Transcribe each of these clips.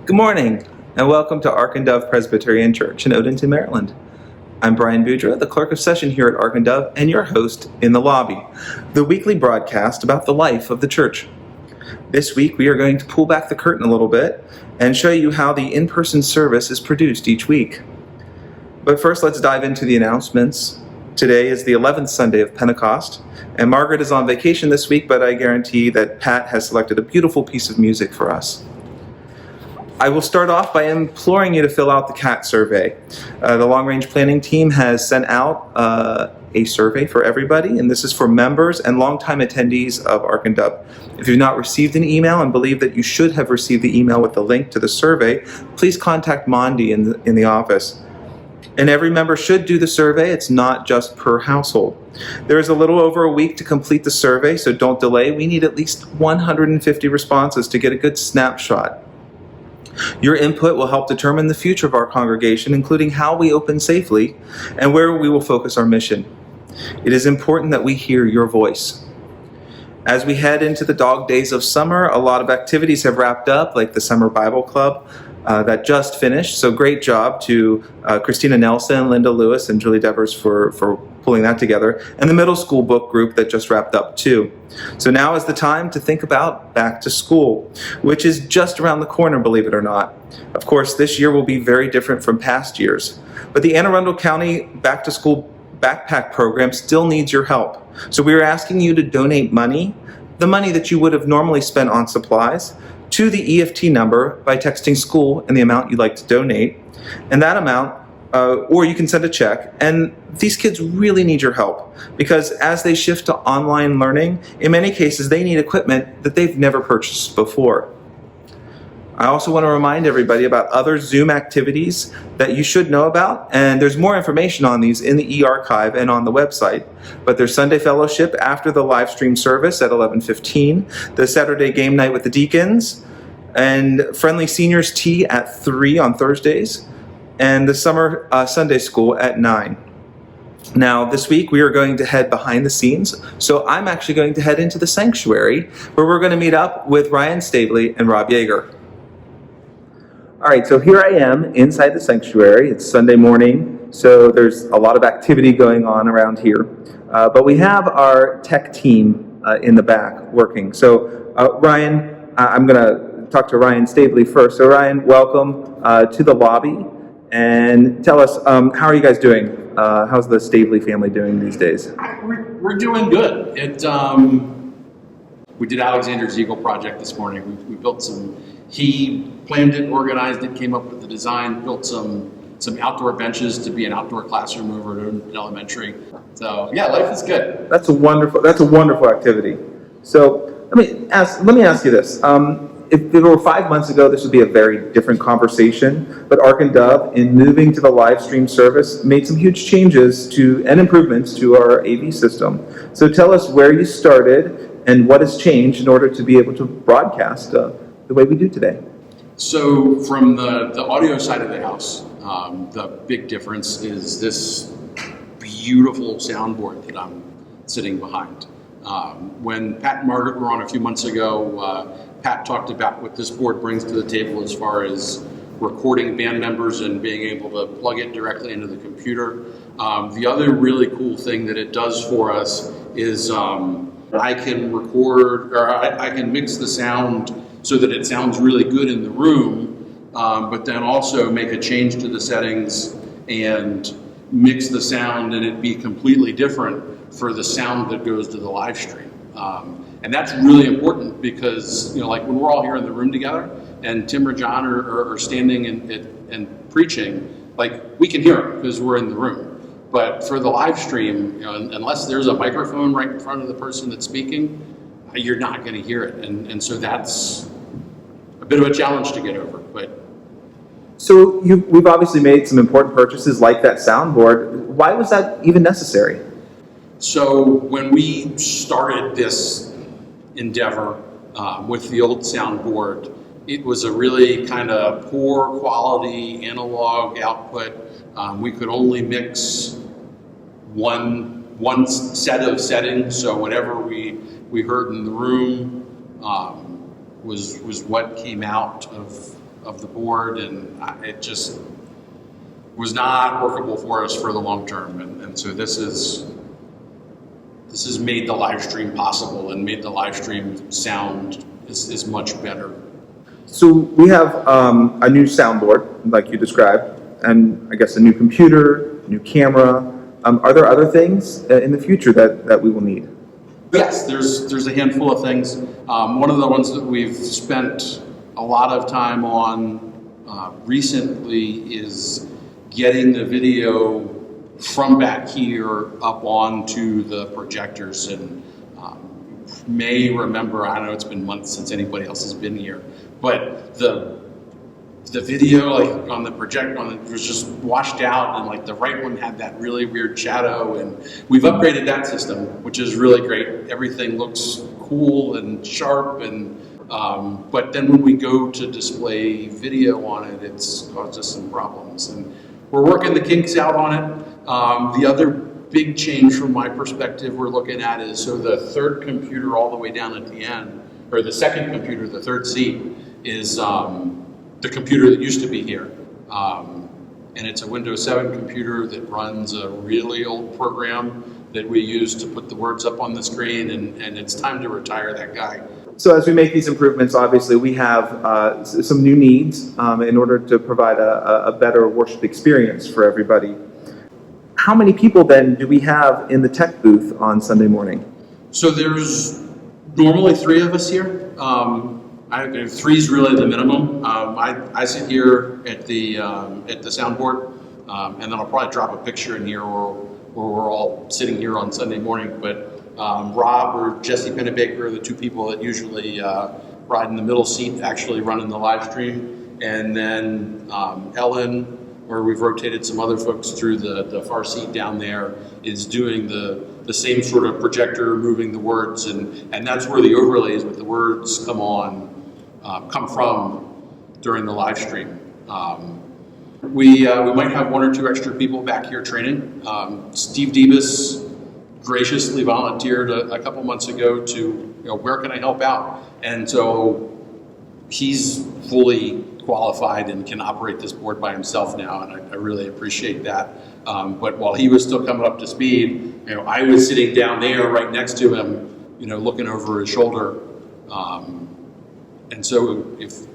Good morning, and welcome to Ark and Dove Presbyterian Church in Odenton, Maryland. I'm Brian Boudreaux, the clerk of session here at Ark and Dove, and your host in the lobby, the weekly broadcast about the life of the church. This week, we are going to pull back the curtain a little bit and show you how the in-person service is produced each week. But first, let's dive into the announcements. Today is the 11th Sunday of Pentecost, and Margaret is on vacation this week, but I guarantee that Pat has selected a beautiful piece of music for us. I will start off by imploring you to fill out the CAT survey. The Long Range Planning team has sent out a survey for everybody, and this is for members and longtime attendees of Ark and Dove. If you've not received an email and believe that you should have received the email with the link to the survey, please contact Mondi in the office. And every member should do the survey. It's not just per household. There is a little over a week to complete the survey, so don't delay. We need at least 150 responses to get a good snapshot. Your input will help determine the future of our congregation, including how we open safely and where we will focus our mission. It is important that we hear your voice. As we head into the dog days of summer, a lot of activities have wrapped up, like the Summer Bible Club that just finished. So great job to Christina Nelson, Linda Lewis, and Julie Devers for pulling that together, and the middle school book group that just wrapped up too. So now is the time to think about back to school, which is just around the corner, believe it or not. Of course, this year will be very different from past years, but the Anne Arundel County Back to School Backpack Program still needs your help. So we are asking you to donate money, the money that you would have normally spent on supplies, to the EFT number by texting school and the amount you'd like to donate, and that amount, or you can send a check. And these kids really need your help because as they shift to online learning, in many cases they need equipment that they've never purchased before. I also want to remind everybody about other Zoom activities that you should know about, and there's more information on these in the e-archive and on the website. But there's Sunday Fellowship after the live stream service at 11:15, the Saturday game night with the deacons, and Friendly Seniors Tea at 3 on Thursdays, and the Summer Sunday School at 9. Now, this week we are going to head behind the scenes, so I'm actually going to head into the sanctuary where we're going to meet up with Ryan Staveley and Rob Yeager. All right, so here I am inside the sanctuary. It's Sunday morning, so there's a lot of activity going on around here. But we have our tech team in the back working. So Ryan, I'm going to talk to Ryan Staveley first. So Ryan, welcome to the lobby. And tell us, how are you guys doing? How's the Staveley family doing these days? We're doing good. We did Alexander's Eagle project this morning. We built some. He planned it, organized it, came up with the design, built some outdoor benches to be an outdoor classroom over at elementary. So yeah, life is good. That's a wonderful activity. So let me ask you this. If it were 5 months ago, this would be a very different conversation. But Ark and Dove, in moving to the live stream service, made some huge changes and improvements to our AV system. So tell us where you started and what has changed in order to be able to broadcast the way we do today. So from the audio side of the house, the big difference is this beautiful soundboard that I'm sitting behind. When Pat and Margaret were on a few months ago, Pat talked about what this board brings to the table as far as recording band members and being able to plug it directly into the computer. The other really cool thing that it does for us is I can record, or I can mix the sound so that it sounds really good in the room, but then also make a change to the settings and mix the sound and it be completely different for the sound that goes to the live stream. And that's really important because, like when we're all here in the room together and Tim or John are standing and preaching, like we can hear them because we're in the room. But for the live stream, unless there's a microphone right in front of the person that's speaking, you're not going to hear it. And so that's a bit of a challenge to get over. But so we've obviously made some important purchases like that soundboard. Why was that even necessary? So when we started this endeavor with the old soundboard, it was a really kind of poor quality analog output. We could only mix one set of settings, so whatever we heard in the room was what came out of of the board, and it just was not workable for us for the long term. And so this has made the live stream possible and made the live stream sound is much better. So we have a new soundboard, like you described, and I guess a new computer, new camera. Are there other things in the future that we will need? Yes, there's a handful of things. One of the ones that we've spent a lot of time on recently is getting the video from back here up onto the projectors. And may remember, I know it's been months since anybody else has been here, but the video, like on the projector, was just washed out, and like the right one had that really weird shadow. And we've upgraded that system, which is really great. Everything looks cool and sharp, and but then when we go to display video on it, it's caused us some problems, and we're working the kinks out on it. The other big change from my perspective we're looking at is, so the third computer all the way down at the end, or the second computer, the third seat, is the computer that used to be here. And it's a Windows 7 computer that runs a really old program that we use to put the words up on the screen, and it's time to retire that guy. So as we make these improvements, obviously we have some new needs in order to provide a better worship experience for everybody. How many people then do we have in the tech booth on Sunday morning? So there's normally 3 of us here. 3 is really the minimum. I sit here at the soundboard, and then I'll probably drop a picture in here where we're all sitting here on Sunday morning. But Rob or Jesse Pennebaker are the 2 people that usually ride in the middle seat, actually running the live stream. And then Ellen, where we've rotated some other folks through the far seat down there, is doing the same sort of projector, moving the words, and that's where the overlays with the words come from during the live stream. We might have 1 or 2 extra people back here training. Steve Debus graciously volunteered a couple months ago to, where can I help out? And so he's fully qualified and can operate this board by himself now, and I really appreciate that. But while he was still coming up to speed, I was sitting down there right next to him, looking over his shoulder. And so if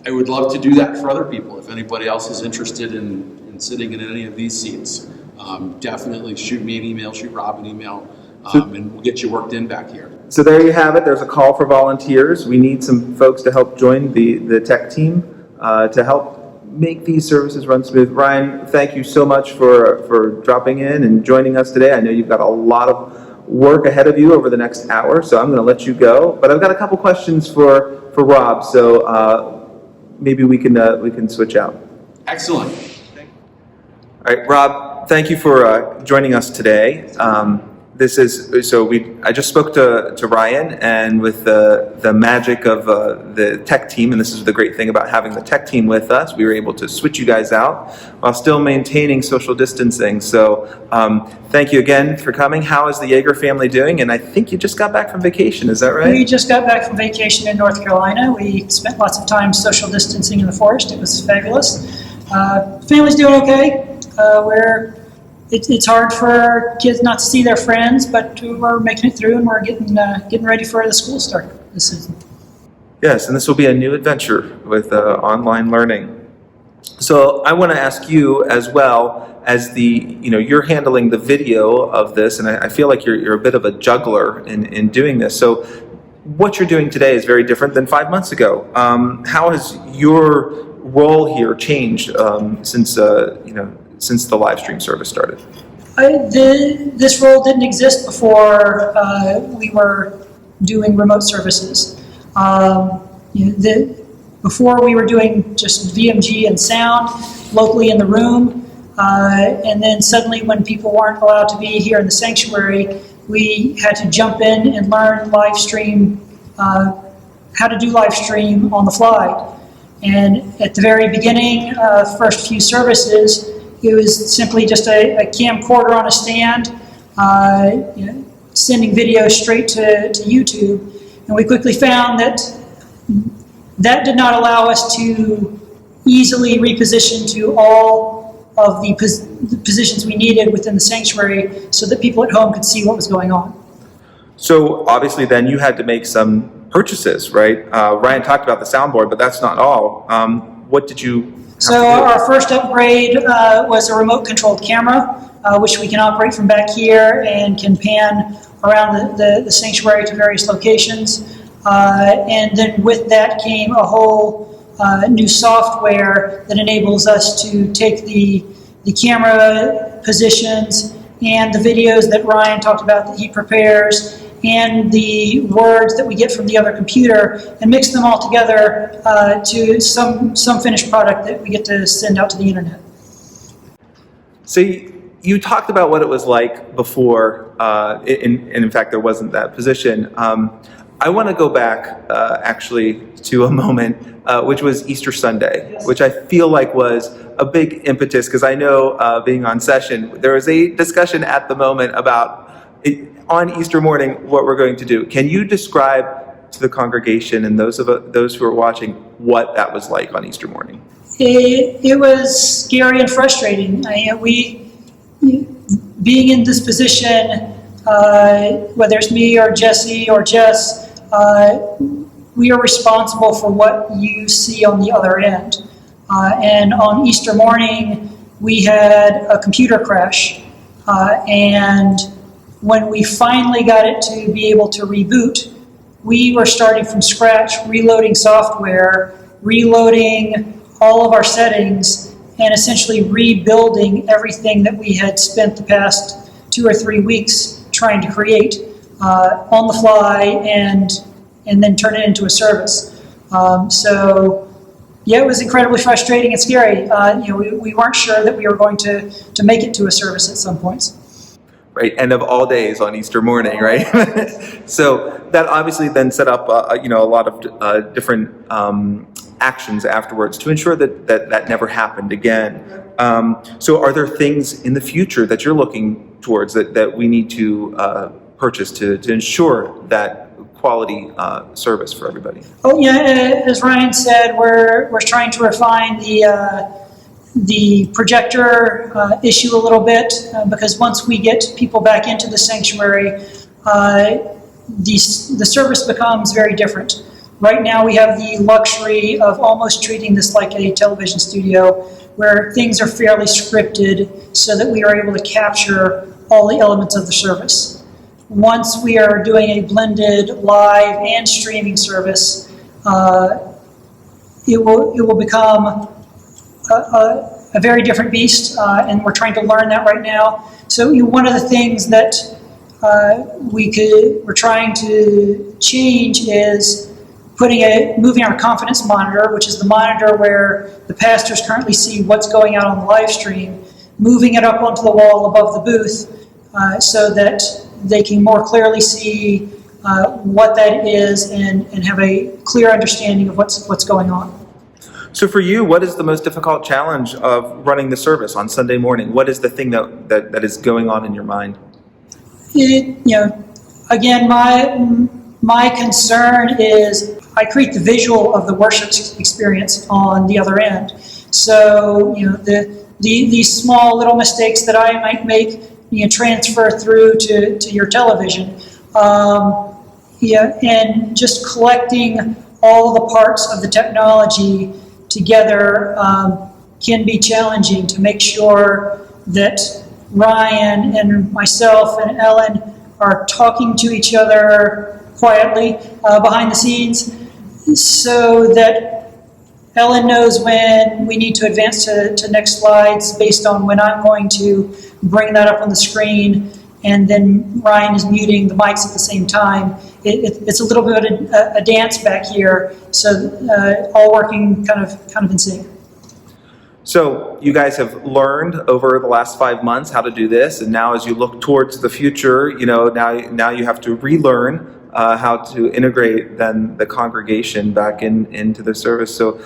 I would love to do that for other people, if anybody else is interested in sitting in any of these seats, definitely shoot me an email, shoot Rob an email, and we'll get you worked in back here. So there you have it. There's a call for volunteers. We need some folks to help join the tech team to help make these services run smooth. Ryan, thank you so much for dropping in and joining us today. I know you've got a lot of work ahead of you over the next hour, so I'm going to let you go. But I've got a couple questions for Rob, so maybe we can switch out. Excellent. All right, Rob, thank you for joining us today. I just spoke to Ryan, and with the magic of the tech team, and this is the great thing about having the tech team with us, we were able to switch you guys out while still maintaining social distancing. So thank you again for coming. How is the Yeager family doing? And I think you just got back from vacation, is that right? We just got back from vacation in North Carolina. We spent lots of time social distancing in the forest. It was fabulous. Family's doing okay. It's hard for kids not to see their friends, but we're making it through, and we're getting ready for the school start this season. Yes, and this will be a new adventure with online learning. So I want to ask you, as well as you're handling the video of this, and I feel like you're a bit of a juggler in doing this. So what you're doing today is very different than 5 months ago. How has your role here changed since the live stream service started? This role didn't exist before we were doing remote services. Before we were doing just VMG and sound locally in the room, and then suddenly when people weren't allowed to be here in the sanctuary, we had to jump in and learn live stream, how to do live stream on the fly. And at the very beginning, first few services, it was simply just a camcorder on a stand, sending video straight to YouTube. And we quickly found that That did not allow us to easily reposition to all of the positions we needed within the sanctuary so that people at home could see what was going on. So obviously then you had to make some purchases, right? Ryan talked about the soundboard, but that's not all. What did you have So to do? our first upgrade was a remote-controlled camera, which we can operate from back here and can pan around the sanctuary to various locations. And then with that came a whole new software that enables us to take the camera positions and the videos that Ryan talked about that he prepares and the words that we get from the other computer and mix them all together to some finished product that we get to send out to the internet. So you talked about what it was like before, and in fact there wasn't that position. I want to go back actually to a moment, which was Easter Sunday, Yes. which I feel like was a big impetus, because I know being on session, there was a discussion at the moment about on Easter morning what we're going to do. Can you describe to the congregation and those who are watching what that was like on Easter morning? It was scary and frustrating. Being in this position, whether it's me or Jesse or Jess, we are responsible for what you see on the other end. And on Easter morning, we had a computer crash. And when we finally got it to be able to reboot, we were starting from scratch, reloading software, reloading all of our settings, and essentially rebuilding everything that we had spent the past 2 or 3 weeks trying to create on the fly and then turn it into a service. So yeah, it was incredibly frustrating and scary. We weren't sure that we were going to make it to a service at some points. Right, and of all days on Easter morning, right? So that obviously then set up, a lot of different actions afterwards to ensure that never happened again. So are there things in the future that you're looking towards that we need to purchase to ensure that quality service for everybody? Oh yeah, as Ryan said, we're trying to refine the projector issue a little bit because once we get people back into the sanctuary, the service becomes very different. Right now we have the luxury of almost treating this like a television studio where things are fairly scripted so that we are able to capture all the elements of the service. Once we are doing a blended live and streaming service, it will become a very different beast, and we're trying to learn that right now. So one of the things that we're trying to change is moving our confidence monitor, which is the monitor where the pastors currently see what's going out on the live stream, moving it up onto the wall above the booth so that they can more clearly see what that is and have a clear understanding of what's going on. So for you, what is the most difficult challenge of running the service on Sunday morning? What is the thing that is going on in your mind? Again, my concern is I create the visual of the worship experience on the other end. So, these small little mistakes that I might make, transfer through to your television. And just collecting all the parts of the technology together can be challenging to make sure that Ryan and myself and Ellen are talking to each other quietly behind the scenes so that Ellen knows when we need to advance to next slides based on when I'm going to bring that up on the screen, and then Ryan is muting the mics at the same time. It's a little bit of a dance back here, so all working kind of in sync. So you guys have learned over the last 5 months how to do this, and now as you look towards the future, now you have to relearn how to integrate then the congregation back into the service. So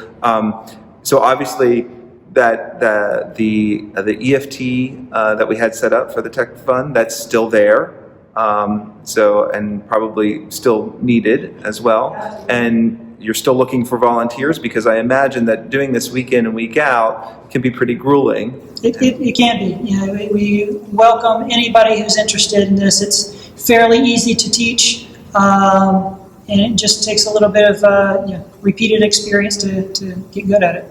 obviously that the EFT that we had set up for the tech fund, that's still there. And probably still needed as well. And you're still looking for volunteers, because I imagine that doing this week in and week out can be pretty grueling. It can be. You know, we welcome anybody who's interested in this. It's fairly easy to teach, and it just takes a little bit of repeated experience to get good at it.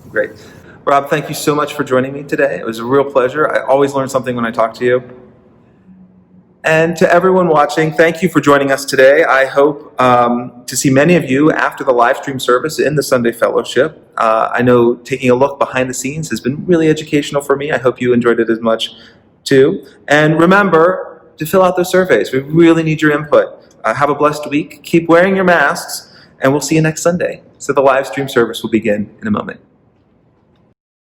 Great. Rob, thank you so much for joining me today. It was a real pleasure. I always learn something when I talk to you. And to everyone watching, thank you for joining us today. I hope to see many of you after the live stream service in the Sunday Fellowship. I know taking a look behind the scenes has been really educational for me. I hope you enjoyed it as much too. And remember to fill out those surveys. We really need your input. Have a blessed week. Keep wearing your masks, and we'll see you next Sunday. So the live stream service will begin in a moment.